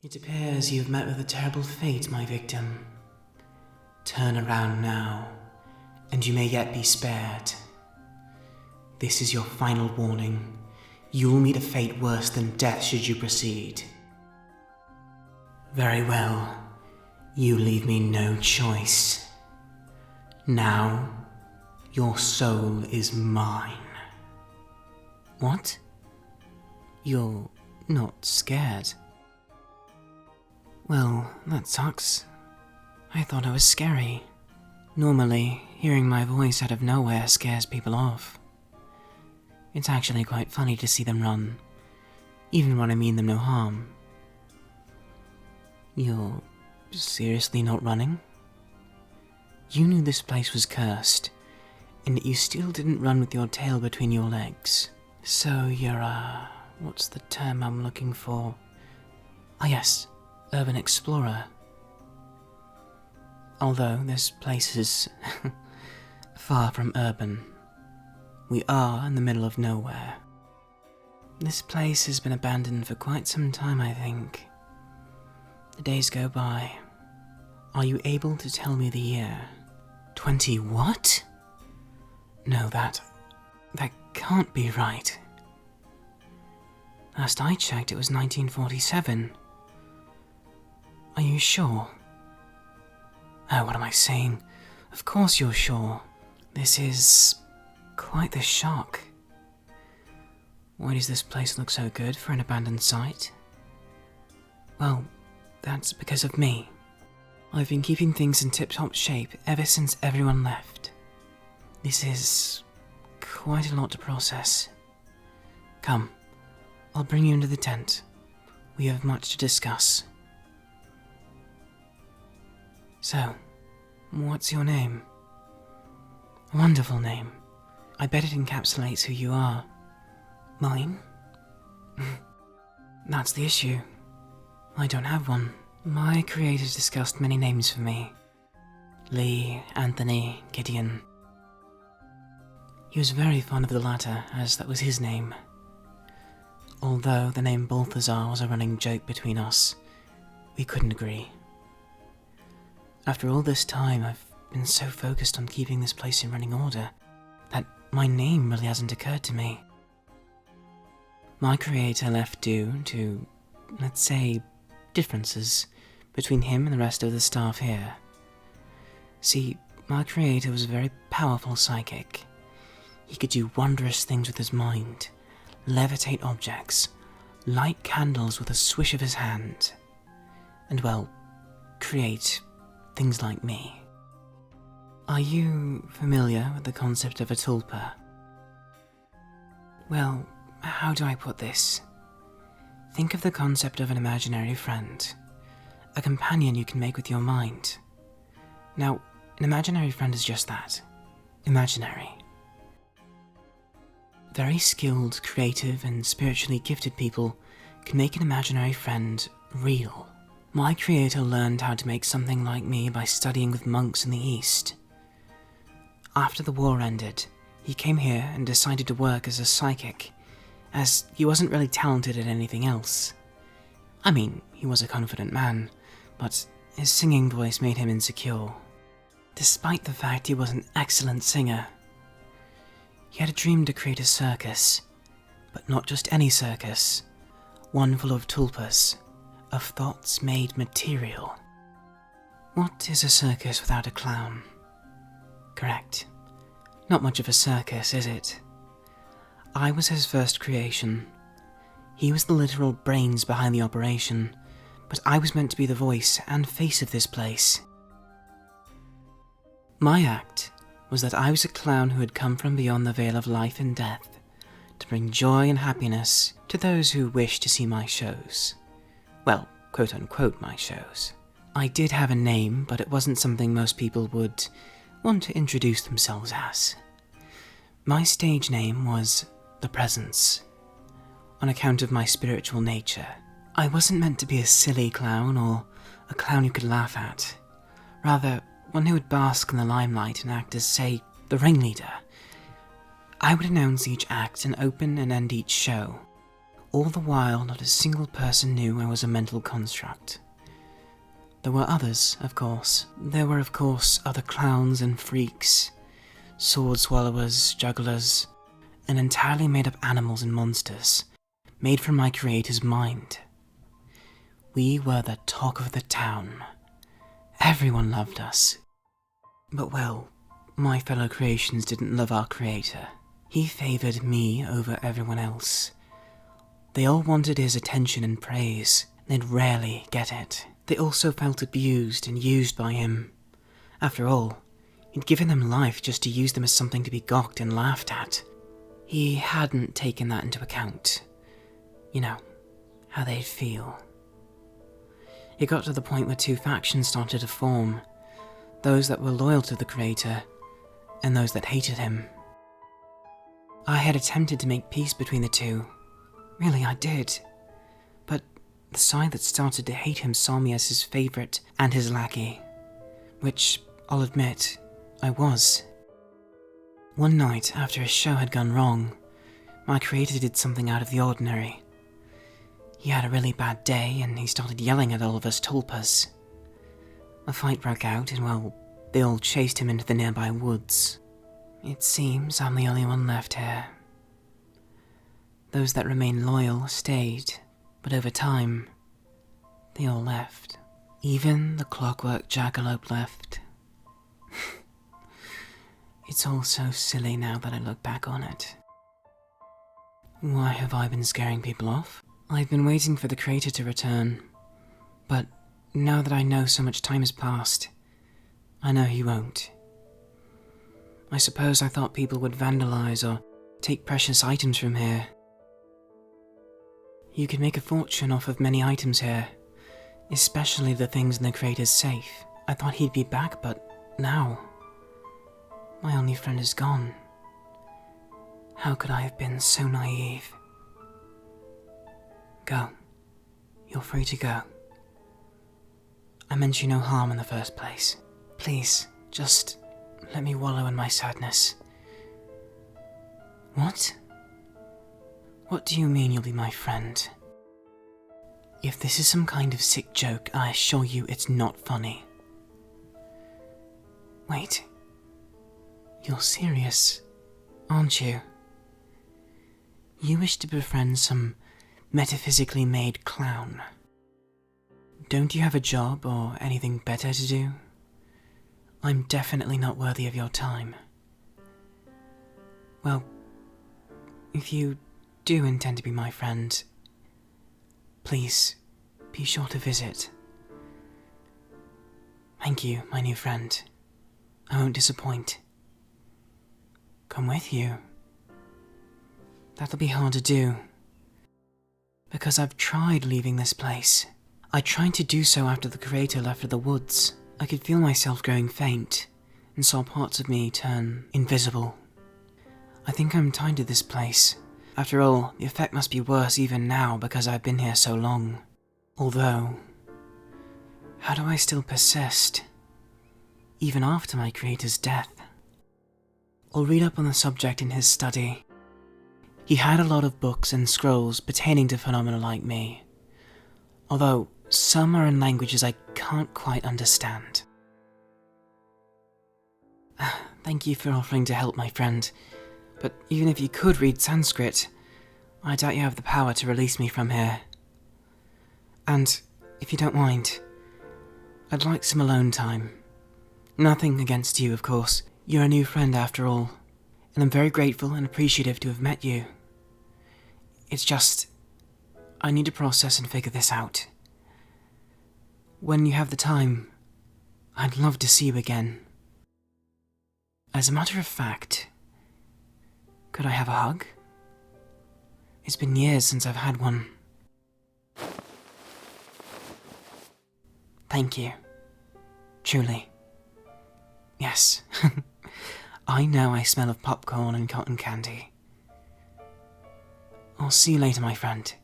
It appears you've met with a terrible fate, my victim. Turn around now, and you may yet be spared. This is your final warning. You will meet a fate worse than death should you proceed. Very well. You leave me no choice. Now, your soul is mine. What? You're not scared? Well, that sucks. I thought I was scary. Normally, hearing my voice out of nowhere scares people off. It's actually quite funny to see them run, even when I mean them no harm. You're seriously not running? You knew this place was cursed, and yet you still didn't run with your tail between your legs. So you're, what's the term I'm looking for? Ah yes, urban explorer. Although this place is far from urban. We are in the middle of nowhere. This place has been abandoned for quite some time, I think. The days go by. Are you able to tell me the year? 20 what? No, that can't be right. Last I checked, it was 1947. Are you sure? Oh, what am I saying? Of course you're sure. This is quite the shock. Why does this place look so good for an abandoned site? Well, that's because of me. I've been keeping things in tip-top shape ever since everyone left. This is quite a lot to process. Come, I'll bring you into the tent. We have much to discuss. So, what's your name? A wonderful name. I bet it encapsulates who you are. Mine? That's the issue. I don't have one. My creators discussed many names for me. Lee, Anthony, Gideon. He was very fond of the latter, as that was his name. Although the name Balthazar was a running joke between us, we couldn't agree. After all this time, I've been so focused on keeping this place in running order that my name really hasn't occurred to me. My creator left due to, let's say, differences between him and the rest of the staff here. See, my creator was a very powerful psychic. He could do wondrous things with his mind, levitate objects, light candles with a swish of his hand, and, well, create things like me. Are you familiar with the concept of a tulpa? Well, how do I put this? Think of the concept of an imaginary friend, a companion you can make with your mind. Now, an imaginary friend is just that, imaginary. Very skilled, creative, and spiritually gifted people can make an imaginary friend real. My creator learned how to make something like me by studying with monks in the East. After the war ended, he came here and decided to work as a psychic, as he wasn't really talented at anything else. I mean, he was a confident man, but his singing voice made him insecure, despite the fact he was an excellent singer. He had a dream to create a circus, but not just any circus, one full of tulpas, of thoughts made material. What is a circus without a clown? Correct. Not much of a circus, is it? I was his first creation. He was the literal brains behind the operation, but I was meant to be the voice and face of this place. My act was that I was a clown who had come from beyond the veil of life and death to bring joy and happiness to those who wished to see my shows. Well, quote-unquote my shows. I did have a name, but it wasn't something most people would want to introduce themselves as. My stage name was The Presence, on account of my spiritual nature. I wasn't meant to be a silly clown or a clown you could laugh at. Rather, one who would bask in the limelight and act as, say, the ringleader. I would announce each act and open and end each show, All the while, not a single person knew I was a mental construct. There were others, of course. There were, of course, other clowns and freaks, sword swallowers, jugglers, and entirely made-up animals and monsters, made from my creator's mind. We were the talk of the town. Everyone loved us. But well, my fellow creations didn't love our creator. He favored me over everyone else. They all wanted his attention and praise. They'd rarely get it. They also felt abused and used by him. After all, he'd given them life just to use them as something to be gawked and laughed at. He hadn't taken that into account. You know, how they'd feel. It got to the point where two factions started to form. Those that were loyal to the creator, and those that hated him. I had attempted to make peace between the two. Really, I did. But the side that started to hate him saw me as his favourite and his lackey. Which, I'll admit, I was. One night, after his show had gone wrong, my creator did something out of the ordinary. He had a really bad day and he started yelling at all of us tulpas. A fight broke out and, well, they all chased him into the nearby woods. It seems I'm the only one left here. Those that remained loyal stayed, but over time, they all left. Even the clockwork jackalope left. It's all so silly now that I look back on it. Why have I been scaring people off? I've been waiting for the creator to return, but now that I know so much time has passed, I know he won't. I suppose I thought people would vandalize or take precious items from here. You can make a fortune off of many items here, especially the things in the creator's safe. I thought he'd be back, but now, my only friend is gone. How could I have been so naive? Go. You're free to go. I meant you no harm in the first place. Please, just let me wallow in my sadness. What? What do you mean you'll be my friend? If this is some kind of sick joke, I assure you it's not funny. Wait. You're serious, aren't you? You wish to befriend some metaphysically made clown. Don't you have a job or anything better to do? I'm definitely not worthy of your time. Well, if you do intend to be my friend, please be sure to visit. Thank you, my new friend. I won't disappoint. Come with you. That'll be hard to do, because I've tried leaving this place. I tried to do so after the creator left for the woods. I could feel myself growing faint, and saw parts of me turn invisible. I think I'm tied to this place. After all, the effect must be worse even now because I've been here so long. Although, how do I still persist, even after my creator's death? I'll read up on the subject in his study. He had a lot of books and scrolls pertaining to phenomena like me, although some are in languages I can't quite understand. Thank you for offering to help, my friend, but even if you could read Sanskrit, I doubt you have the power to release me from here. And, if you don't mind, I'd like some alone time. Nothing against you, of course. You're a new friend after all, and I'm very grateful and appreciative to have met you. It's just, I need to process and figure this out. When you have the time, I'd love to see you again. As a matter of fact, could I have a hug? It's been years since I've had one. Thank you. Truly. Yes. I know I smell of popcorn and cotton candy. I'll see you later, my friend.